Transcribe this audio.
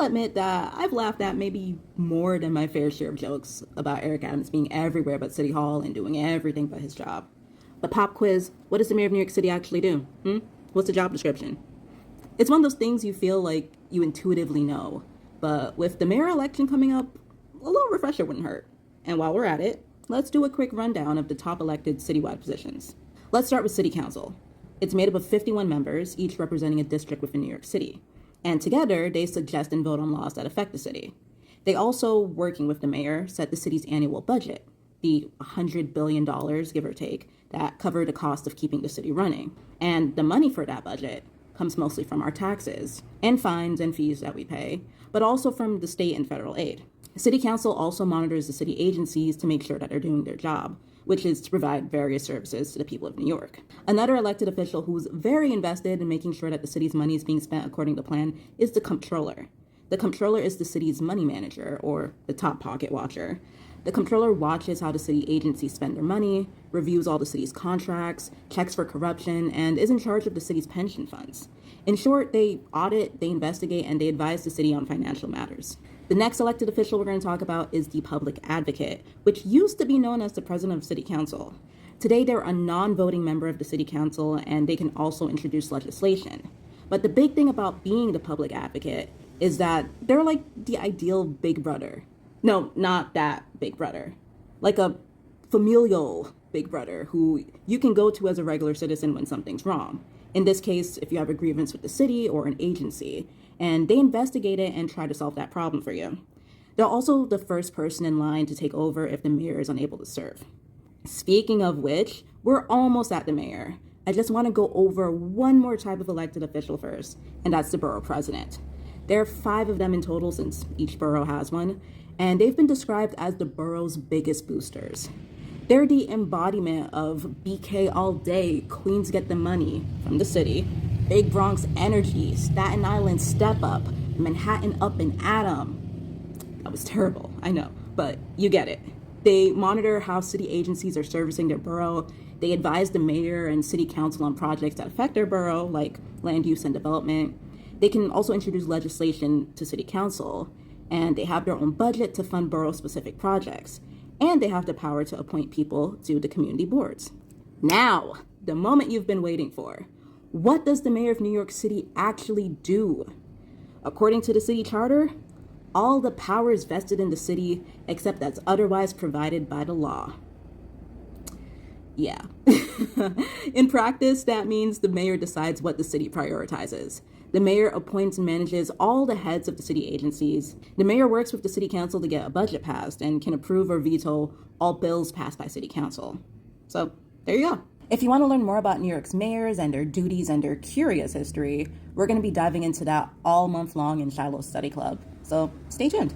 admit that I've laughed at maybe more than my fair share of jokes about Eric Adams being everywhere but City Hall and doing everything but his job. But pop quiz, what does the mayor of New York City actually do? What's the job description? It's one of those things you feel like you intuitively know. But with the mayor election coming up, a little refresher wouldn't hurt. And while we're at it, let's do a quick rundown of the top elected citywide positions. Let's start with City Council. It's made up of 51 members, each representing a district within New York City. And together, they suggest and vote on laws that affect the city. They also, working with the mayor, set the city's annual budget, the $100 billion, give or take, that cover the cost of keeping the city running. And the money for that budget comes mostly from our taxes and fines and fees that we pay, but also from the state and federal aid. City Council also monitors the city agencies to make sure that they're doing their job, which is to provide various services to the people of New York. Another elected official who's very invested in making sure that the city's money is being spent according to plan is the comptroller. The comptroller is the city's money manager, or the top pocket watcher. The comptroller watches how the city agencies spend their money, reviews all the city's contracts, checks for corruption, and is in charge of the city's pension funds. In short, they audit, they investigate, and they advise the city on financial matters. The next elected official we're going to talk about is the public advocate, which used to be known as the president of City Council. Today, they're a non-voting member of the City Council, and they can also introduce legislation. But the big thing about being the public advocate is that they're like the ideal big brother. No, not that big brother. Like a familial big brother who you can go to as a regular citizen when something's wrong. In this case, if you have a grievance with the city or an agency, and they investigate it and try to solve that problem for you. They're also the first person in line to take over if the mayor is unable to serve. Speaking of which, we're almost at the mayor. I just want to go over one more type of elected official first, and that's the borough president. There are 5 of them in total since each borough has one, and they've been described as the borough's biggest boosters. They're the embodiment of BK all day, Queens get the money from the city, Big Bronx energy, Staten Island step up, Manhattan up and atom. That was terrible, I know, but you get it. They monitor how city agencies are servicing their borough. They advise the mayor and city council on projects that affect their borough, like land use and development. They can also introduce legislation to city council, and they have their own budget to fund borough-specific projects. And they have the power to appoint people to the community boards. Now, the moment you've been waiting for. What does the mayor of New York City actually do? According to the city charter, all the power is vested in the city except that's otherwise provided by the law. Yeah. In practice, that means the mayor decides what the city prioritizes. The mayor appoints and manages all the heads of the city agencies. The mayor works with the city council to get a budget passed and can approve or veto all bills passed by city council. So there you go. If you want to learn more about New York's mayors and their duties and their curious history, we're going to be diving into that all month long in Shiloh's Study Club. So stay tuned.